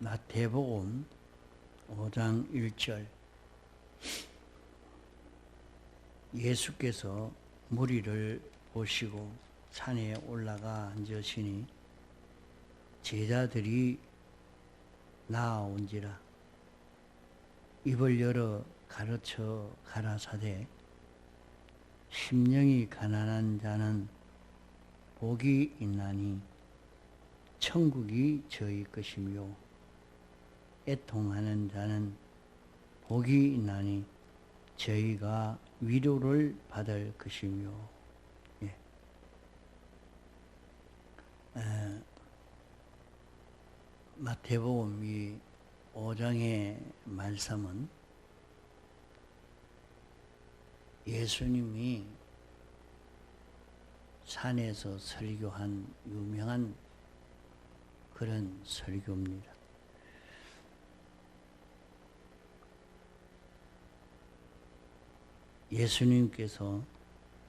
마태복음 5장 1절. 예수께서 무리를 보시고 산에 올라가 앉으시니 제자들이 나아온지라. 입을 열어 가르쳐 가라사대 심령이 가난한 자는 복이 있나니 천국이 저희 것이며 애통하는 자는 복이 있나니 저희가 위로를 받을 것이며. 예. 마태복음 이 5장의 말씀은 예수님이 산에서 설교한 유명한 그런 설교입니다. 예수님께서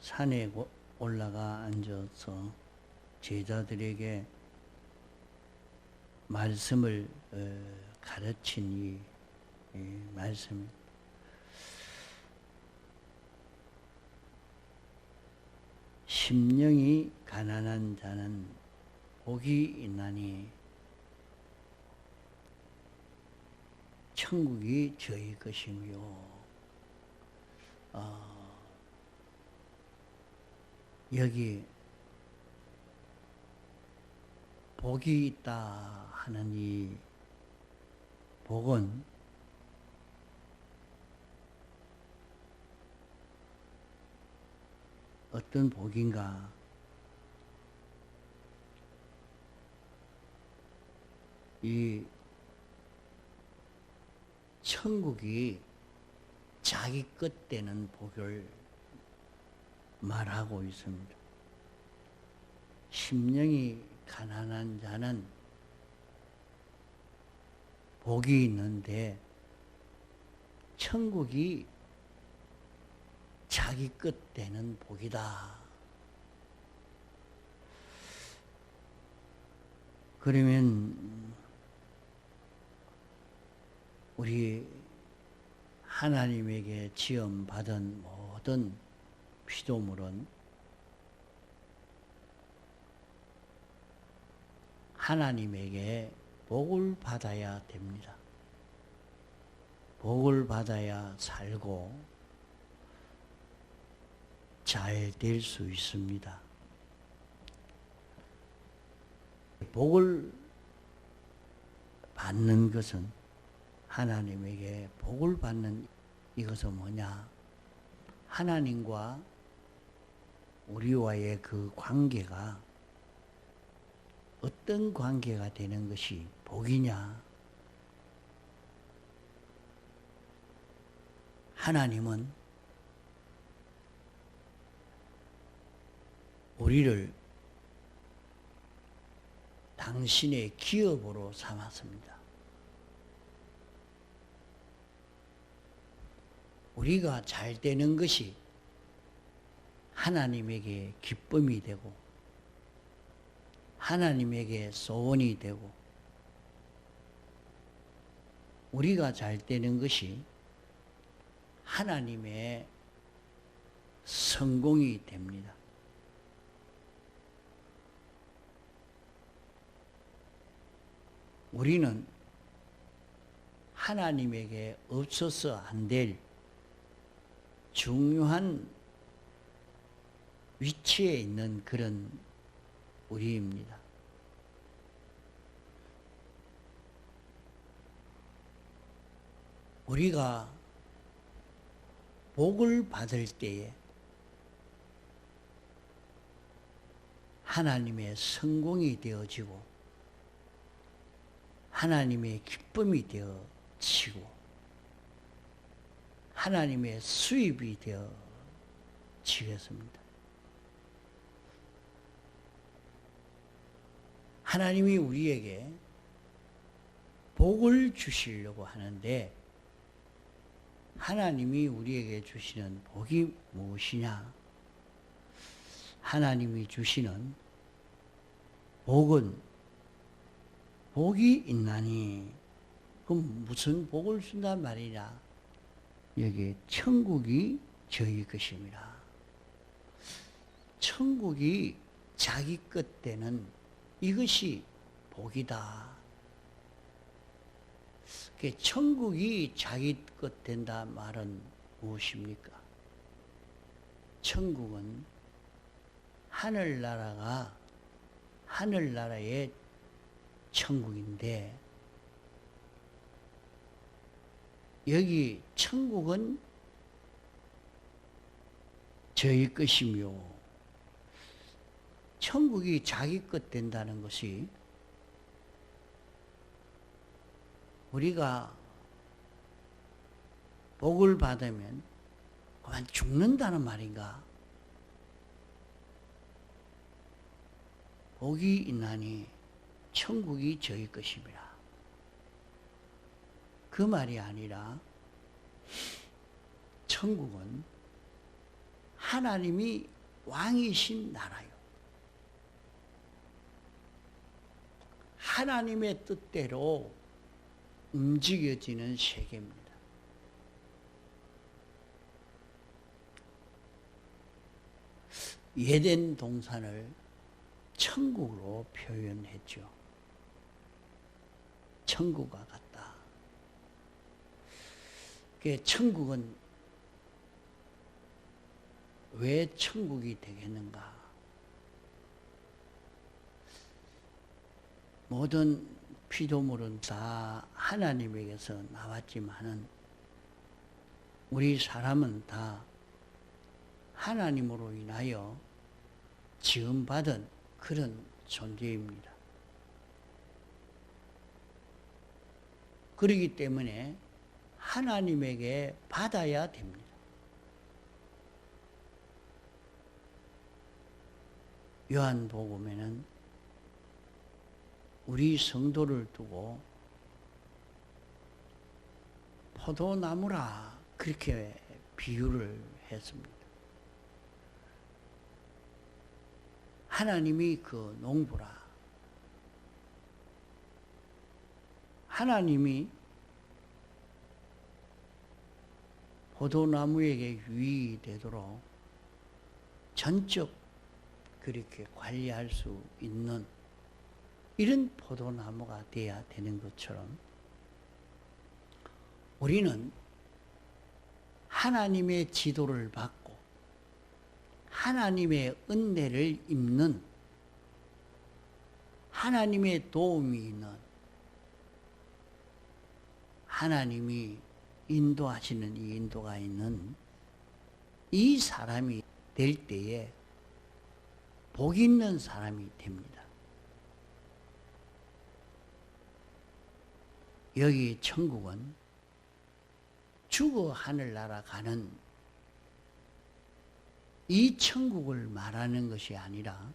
산에 올라가 앉아서 제자들에게 말씀을 가르친 이 말씀입니다. 심령이 가난한 자는 복이 있나니 천국이 저희 것이며. 여기 복이 있다 하는 이 복은 어떤 복인가? 이 천국이 자기 것 되는 복을 말하고 있습니다. 심령이 가난한 자는 복이 있는데 천국이 자기 것 되는 복이다. 그러면 우리 하나님에게 지음받은 모든 피조물은 하나님에게 복을 받아야 됩니다. 복을 받아야 살고 잘 될 수 있습니다. 복을 받는 것은 하나님에게 복을 받는 이것은 뭐냐? 하나님과 우리와의 그 관계가 어떤 관계가 되는 것이 복이냐? 하나님은 우리를 당신의 기업으로 삼았습니다. 우리가 잘 되는 것이 하나님에게 기쁨이 되고 하나님에게 소원이 되고 우리가 잘 되는 것이 하나님의 성공이 됩니다. 우리는 하나님에게 없어서 안 될 중요한 위치에 있는 그런 우리입니다. 우리가 복을 받을 때에 하나님의 성공이 되어지고 하나님의 기쁨이 되어지고 하나님의 수입이 되어지겠습니다. 하나님이 우리에게 복을 주시려고 하는데 하나님이 우리에게 주시는 복이 무엇이냐? 하나님이 주시는 복은 복이 있나니 그럼 무슨 복을 준단 말이냐? 여기 천국이 저희 것입니다. 천국이 자기 것 되는 이것이 복이다. 천국이 자기 것 된다 말은 무엇입니까? 천국은 하늘나라가 하늘나라의 천국인데, 여기 천국은 저희 것이며, 천국이 자기 것 된다는 것이 우리가 복을 받으면 그만 죽는다는 말인가? 복이 있나니 천국이 저희 것입니다. 그 말이 아니라 천국은 하나님이 왕이신 나라요. 하나님의 뜻대로 움직여지는 세계입니다. 에덴 동산을 천국으로 표현했죠. 천국과 같다. 천국은 왜 천국이 되겠는가? 모든 피조물은 다 하나님에게서 나왔지만은 우리 사람은 다 하나님으로 인하여 지음받은 그런 존재입니다. 그렇기 때문에 하나님에게 받아야 됩니다. 요한복음에는 우리 성도를 두고 포도나무라 그렇게 비유를 했습니다. 하나님이 그 농부라. 하나님이 포도나무에게 유익이 되도록 전적 그렇게 관리할 수 있는 이런 포도나무가 되어야 되는 것처럼 우리는 하나님의 지도를 받고 하나님의 은혜를 입는 하나님의 도움이 있는 하나님이 인도하시는 이 인도가 있는 이 사람이 될 때에 복 있는 사람이 됩니다. 여기 천국은 죽어 하늘나라 가는 이 천국을 말하는 것이 아니라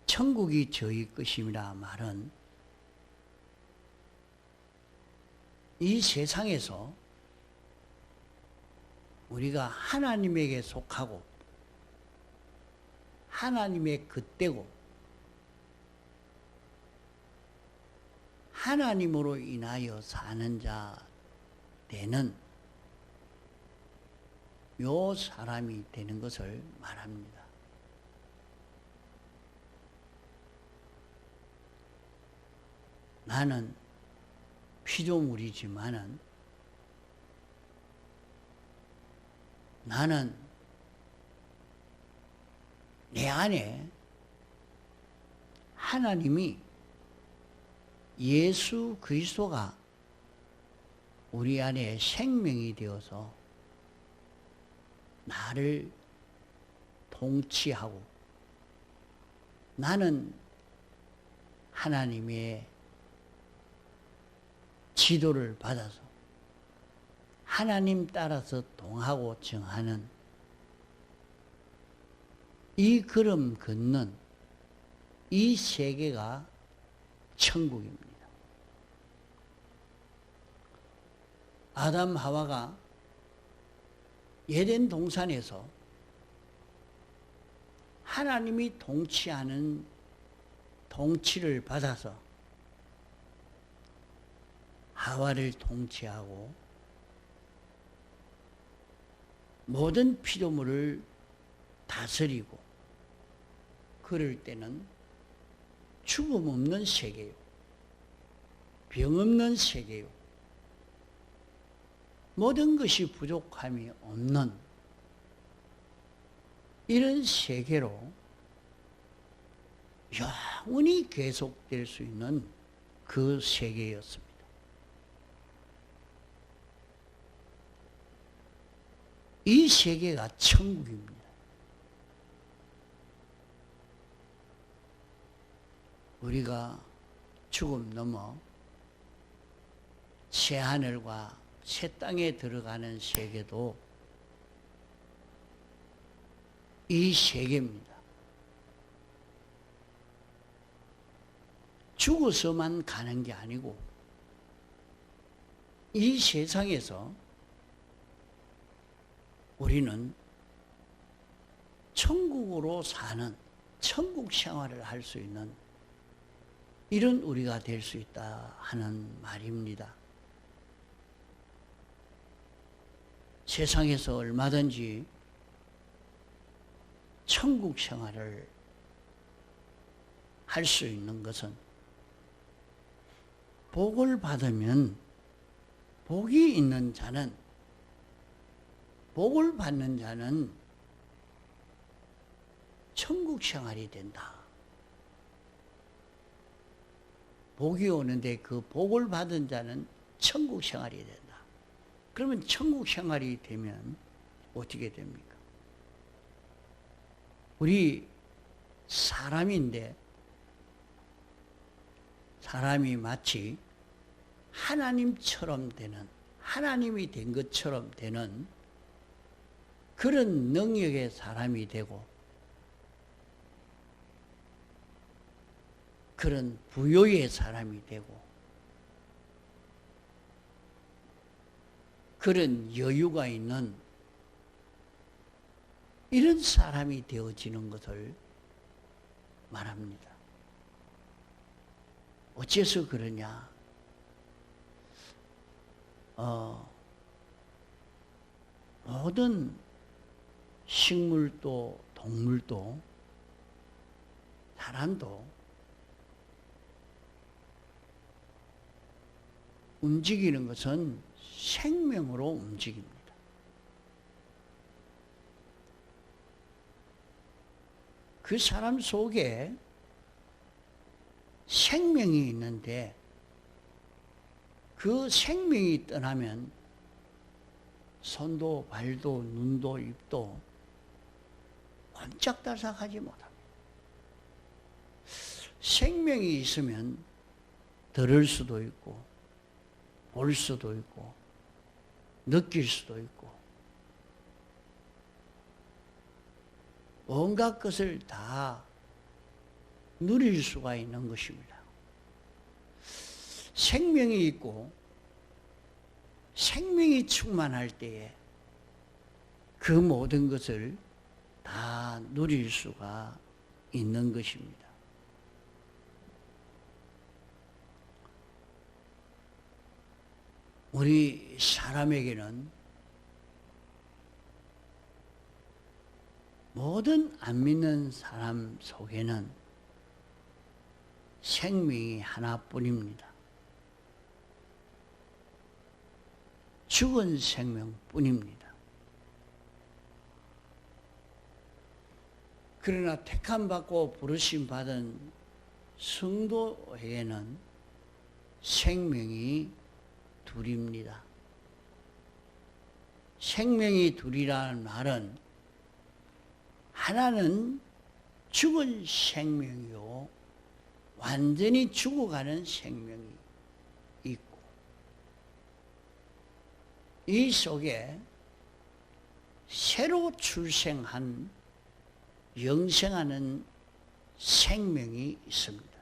천국이 저희 것임이라 말은 이 세상에서 우리가 하나님에게 속하고 하나님의 것되고 하나님으로 인하여 사는 자 되는 요 사람이 되는 것을 말합니다. 나는 피조물이지만은 나는 내 안에 하나님이 예수 그리스도가 우리 안에 생명이 되어서 나를 통치하고 나는 하나님의 지도를 받아서 하나님 따라서 동하고 정하는 이 걸음 걷는 이 세계가 천국입니다. 아담 하와가 에덴 동산에서 하나님이 통치하는 통치를 받아서 하와를 통치하고 모든 피조물을 다스리고 그럴 때는 죽음 없는 세계요, 병 없는 세계요, 모든 것이 부족함이 없는 이런 세계로 영원히 계속될 수 있는 그 세계였습니다. 이 세계가 천국입니다. 우리가 죽음 넘어 새 하늘과 새 땅에 들어가는 세계도 이 세계입니다. 죽어서만 가는 게 아니고 이 세상에서 우리는 천국으로 사는 천국 생활을 할 수 있는 이런 우리가 될 수 있다 하는 말입니다. 세상에서 얼마든지 천국 생활을 할 수 있는 것은 복을 받으면 복이 있는 자는, 복을 받는 자는 천국 생활이 된다. 복이 오는데 그 복을 받은 자는 천국 생활이 된다. 그러면 천국 생활이 되면 어떻게 됩니까? 우리 사람인데 사람이 마치 하나님처럼 되는, 하나님이 된 것처럼 되는 그런 능력의 사람이 되고 그런 부요의 사람이 되고 그런 여유가 있는 이런 사람이 되어지는 것을 말합니다. 어째서 그러냐? 모든 식물도 동물도 사람도 움직이는 것은 생명으로 움직입니다. 그 사람 속에 생명이 있는데 그 생명이 떠나면 손도 발도 눈도 입도 꼼짝달싹하지 못합니다. 생명이 있으면 들을 수도 있고 볼 수도 있고 느낄 수도 있고 온갖 것을 다 누릴 수가 있는 것입니다. 생명이 있고 생명이 충만할 때에 그 모든 것을 다 누릴 수가 있는 것입니다. 우리 사람에게는 모든 안 믿는 사람 속에는 생명이 하나뿐입니다. 죽은 생명뿐입니다. 그러나 택함받고 부르심 받은 성도에게는 생명이 둘입니다. 생명이 둘이라는 말은 하나는 죽은 생명이요 완전히 죽어가는 생명이 있고 이 속에 새로 출생한 영생하는 생명이 있습니다.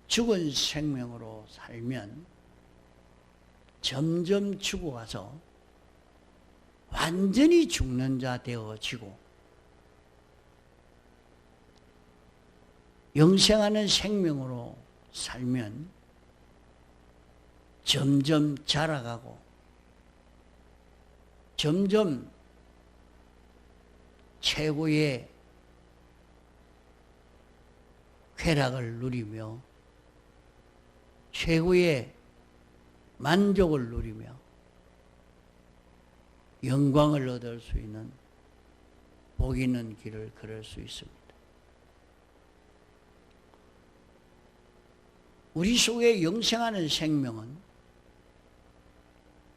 죽은 생명으로 살면 점점 죽어가서 완전히 죽는 자 되어지고 영생하는 생명으로 살면 점점 자라가고 점점 최고의 쾌락을 누리며 최고의 만족을 누리며 영광을 얻을 수 있는 복 있는 길을 걸을 수 있습니다. 우리 속에 영생하는 생명은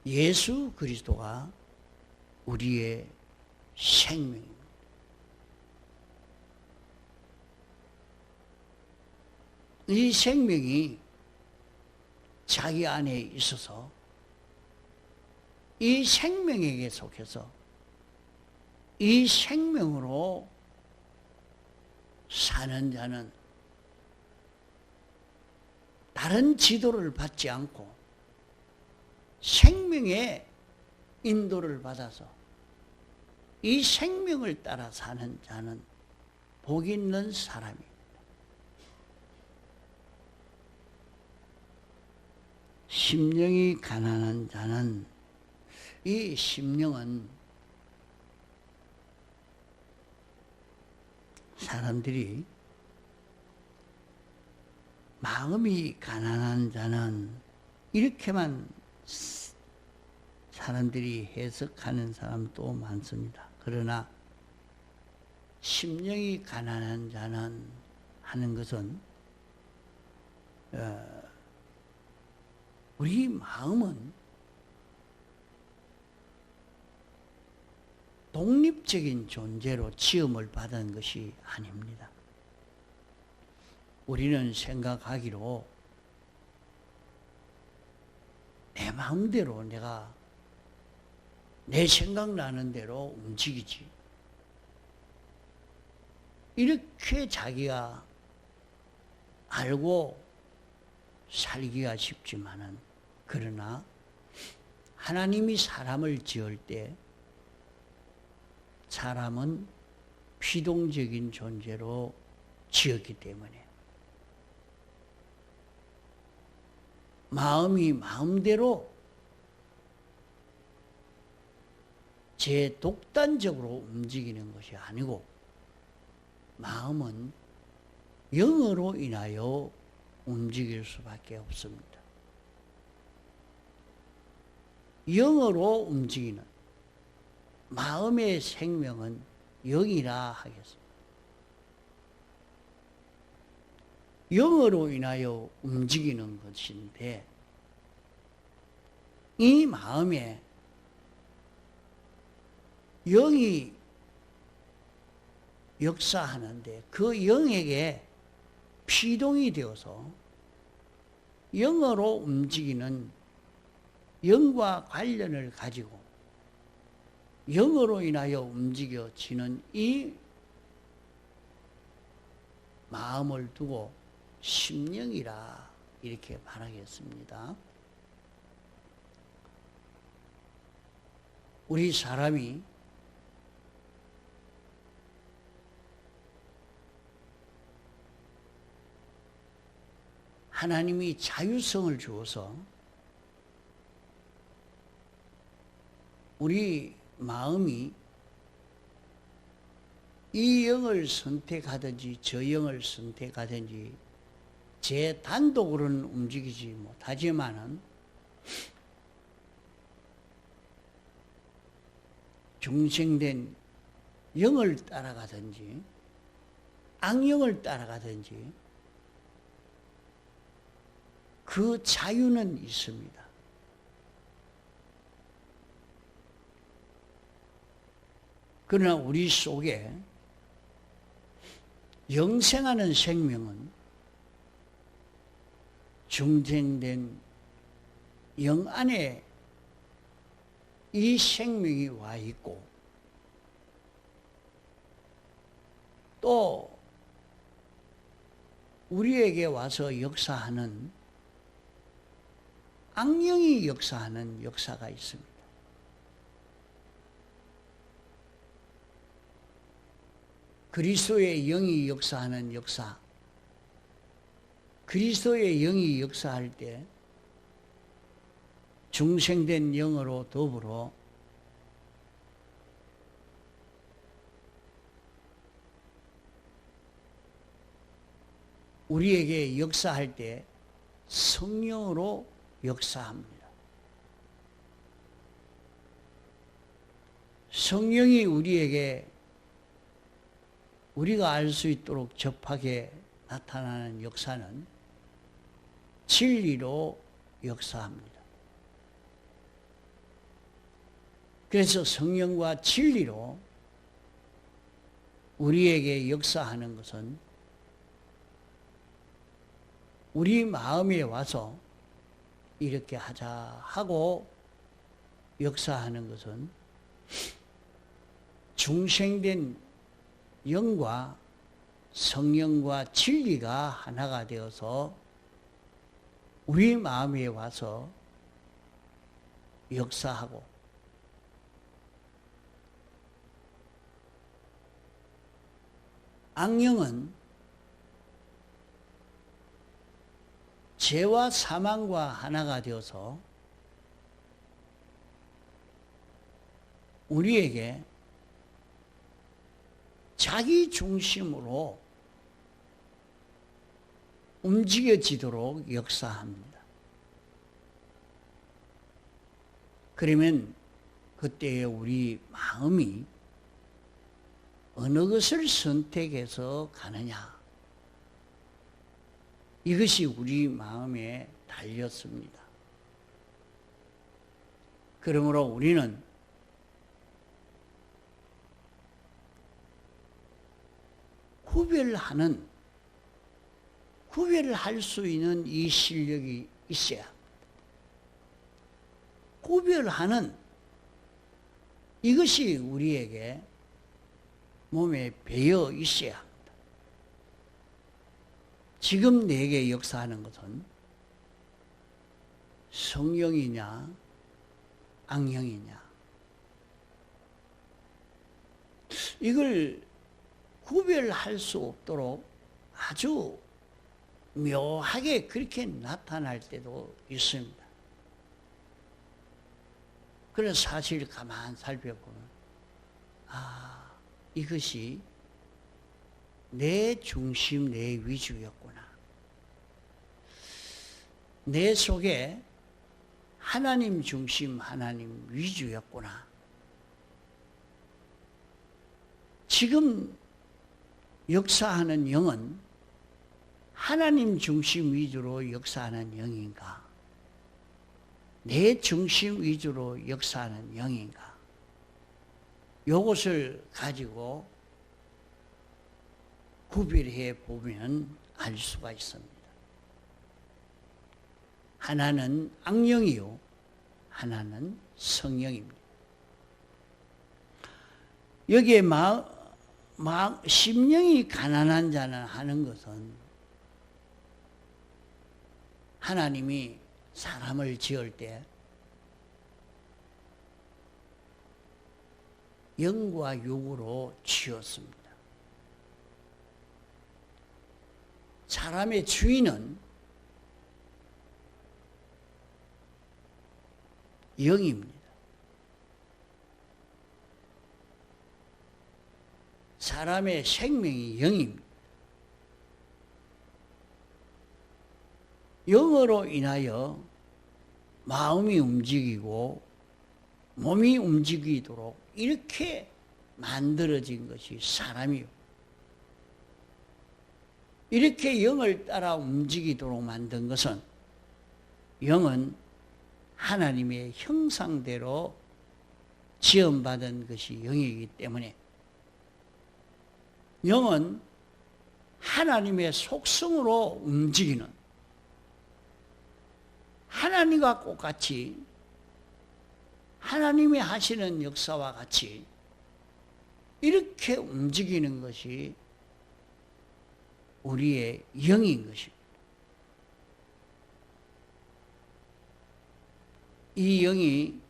예수 그리스도가 우리의 생명입니다. 이 생명이 자기 안에 있어서 이 생명에게 속해서 이 생명으로 사는 자는 다른 지도를 받지 않고 생명의 인도를 받아서 이 생명을 따라 사는 자는 복 있는 사람입니다. 심령이 가난한 자는, 이 심령은 사람들이 마음이 가난한 자는 이렇게만 사람들이 해석하는 사람도 많습니다. 그러나 심령이 가난한 자는 하는 것은 우리 마음은 독립적인 존재로 지음을 받은 것이 아닙니다. 우리는 생각하기로 내 마음대로 내가 내 생각나는 대로 움직이지. 이렇게 자기가 알고 살기가 쉽지만은, 그러나 하나님이 사람을 지을 때 사람은 피동적인 존재로 지었기 때문에 마음이 마음대로 제 독단적으로 움직이는 것이 아니고 마음은 영으로 인하여 움직일 수밖에 없습니다. 영으로 움직이는 마음의 생명은 영이라 하겠습니다. 영으로 인하여 움직이는 것인데, 이 마음에 영이 역사하는데 그 영에게 피동이 되어서 영으로 움직이는, 영과 관련을 가지고 영으로 인하여 움직여지는 이 마음을 두고 심령이라 이렇게 말하겠습니다. 우리 사람이 하나님이 자유성을 주어서 우리 마음이 이 영을 선택하든지 저 영을 선택하든지 제 단독으로는 움직이지 못하지만은 중생된 영을 따라가든지 악영을 따라가든지 그 자유는 있습니다. 그러나 우리 속에 영생하는 생명은 중생된 영 안에 이 생명이 와 있고, 또 우리에게 와서 역사하는 악령이 역사하는 역사가 있습니다. 그리스도의 영이 역사하는 역사, 그리스도의 영이 역사할 때 중생된 영으로 더불어 우리에게 역사할 때 성령으로 역사합니다. 성령이 우리에게 우리가 알 수 있도록 접하게 나타나는 역사는 진리로 역사합니다. 그래서 성령과 진리로 우리에게 역사하는 것은 우리 마음에 와서 이렇게 하자 하고 역사하는 것은 중생된 영과 성령과 진리가 하나가 되어서 우리 마음에 와서 역사하고 악령은 죄와 사망과 하나가 되어서 우리에게 자기 중심으로 움직여지도록 역사합니다. 그러면 그때에 우리 마음이 어느 것을 선택해서 가느냐, 이것이 우리 마음에 달렸습니다. 그러므로 우리는 구별할 수 있는 이 실력이 있어야 합니다. 구별하는 이것이 우리에게 몸에 배어 있어야 합니다. 지금 내게 역사하는 것은 성령이냐 악령이냐, 이걸 구별할 수 없도록 아주 묘하게 그렇게 나타날 때도 있습니다. 그런 사실을 가만 살펴보면 이것이 내 중심, 내 위주였구나. 내 속에 하나님 중심, 하나님 위주였구나. 지금 역사하는 영은 하나님 중심 위주로 역사하는 영인가? 내 중심 위주로 역사하는 영인가? 이것을 가지고 구별해 보면 알 수가 있습니다. 하나는 악령이요, 하나는 성령입니다. 여기에 심령이 가난한 자는 하는 것은 하나님이 사람을 지을 때 영과 육으로 지었습니다. 사람의 주인은 영입니다. 사람의 생명이 영입니다. 영으로 인하여 마음이 움직이고 몸이 움직이도록 이렇게 만들어진 것이 사람이요. 이렇게 영을 따라 움직이도록 만든 것은, 영은 하나님의 형상대로 지음받은 것이 영이기 때문에 영은 하나님의 속성으로 움직이는, 하나님과 똑같이 하나님이 하시는 역사와 같이 이렇게 움직이는 것이 우리의 영인 것입니다. 이 영이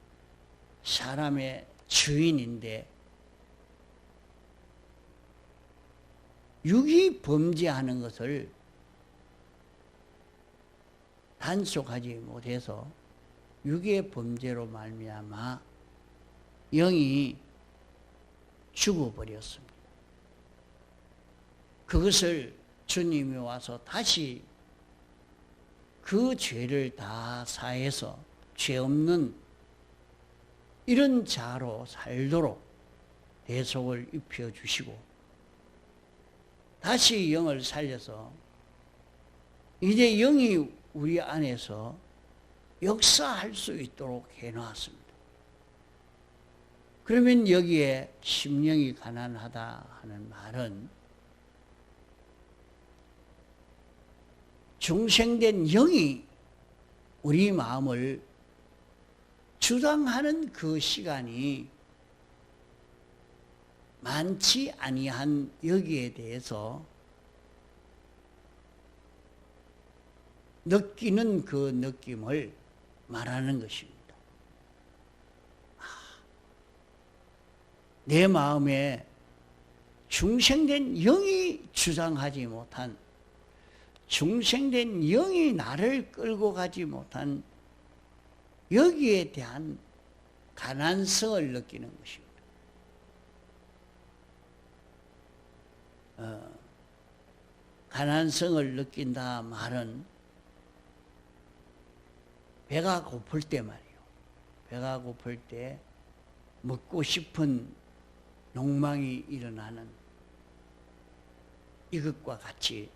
사람의 주인인데 육이 범죄하는 것을 단속하지 못해서 육의 범죄로 말미암아 영이 죽어버렸습니다. 그것을 주님이 와서 다시 그 죄를 다 사해서 죄 없는 이런 자로 살도록 대속을 입혀주시고 다시 영을 살려서 이제 영이 우리 안에서 역사할 수 있도록 해놨습니다. 그러면 여기에 심령이 가난하다 하는 말은 중생된 영이 우리 마음을 주장하는 그 시간이 많지 아니한 여기에 대해서 느끼는 그 느낌을 말하는 것입니다. 내 마음에 중생된 영이 주장하지 못한, 중생된 영이 나를 끌고 가지 못한 여기에 대한 가난성을 느끼는 것입니다. 가난성을 느낀다 말은 배가 고플 때 말이에요. 배가 고플 때 먹고 싶은 욕망이 일어나는 이것과 같이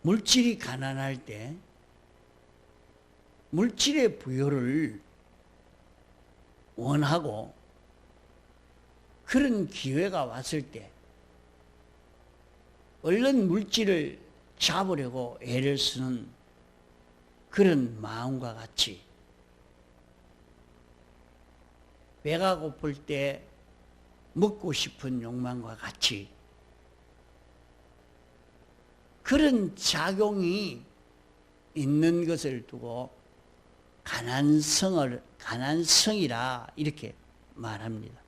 물질이 가난할 때 물질의 부여를 원하고 그런 기회가 왔을 때 얼른 물질을 잡으려고 애를 쓰는 그런 마음과 같이 배가 고플 때 먹고 싶은 욕망과 같이 그런 작용이 있는 것을 두고 가난성이라 이렇게 말합니다.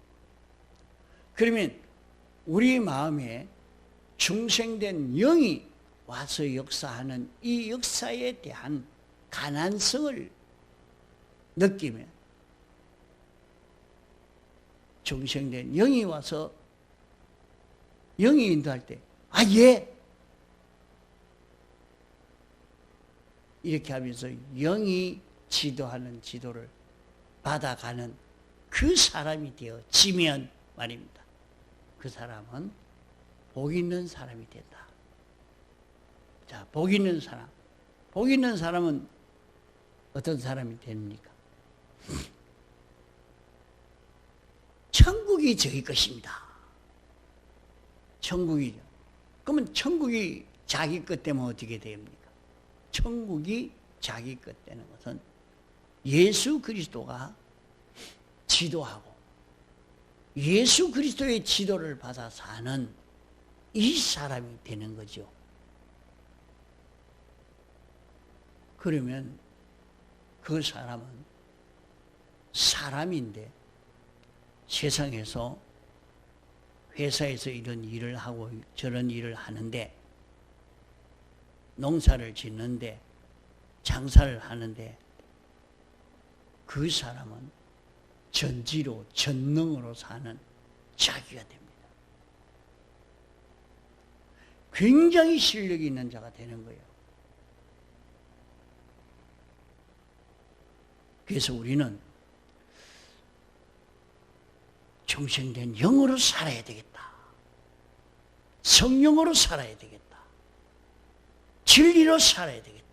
그러면 우리 마음에 중생된 영이 와서 역사하는 이 역사에 대한 가난성을 느끼면 중생된 영이 와서 영이 인도할 때 예! 이렇게 하면서 영이 지도하는 지도를 받아가는 그 사람이 되어지면 말입니다. 그 사람은 복 있는 사람이 된다. 자, 복 있는 사람. 복 있는 사람은 어떤 사람이 됩니까? 천국이 저희 것입니다. 천국이죠. 그러면 천국이 자기 것 되면 어떻게 됩니까? 천국이 자기 것 되는 것은 예수 그리스도가 지도하고 예수 그리스도의 지도를 받아 사는 이 사람이 되는 거죠. 그러면 그 사람은 사람인데 세상에서 회사에서 이런 일을 하고 저런 일을 하는데 농사를 짓는데 장사를 하는데 그 사람은 전지로 전능으로 사는 자기가 됩니다. 굉장히 실력이 있는 자가 되는 거예요. 그래서 우리는 중생된 영으로 살아야 되겠다. 성령으로 살아야 되겠다. 진리로 살아야 되겠다.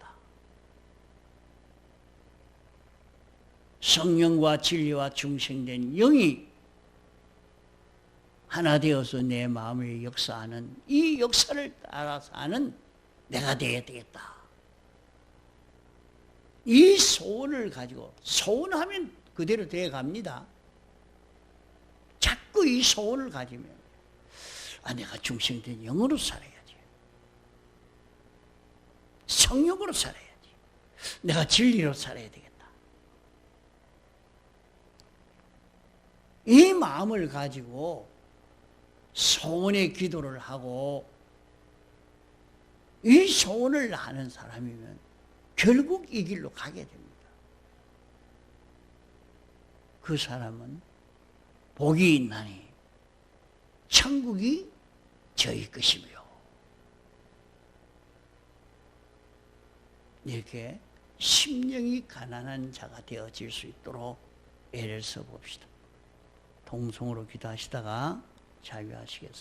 성령과 진리와 중생된 영이 하나 되어서 내 마음에 역사하는 이 역사를 따라서 하는 내가 되어야 되겠다. 이 소원을 가지고 소원하면 그대로 되어 갑니다. 자꾸 이 소원을 가지면 내가 중생된 영으로 살아야지. 성령으로 살아야지. 내가 진리로 살아야 되겠다. 이 마음을 가지고 소원의 기도를 하고 이 소원을 하는 사람이면 결국 이 길로 가게 됩니다. 그 사람은 복이 있나니 천국이 저희 것이며, 이렇게 심령이 가난한 자가 되어질 수 있도록 애를 써봅시다. 동성으로 기도하시다가 자유하시겠습니다.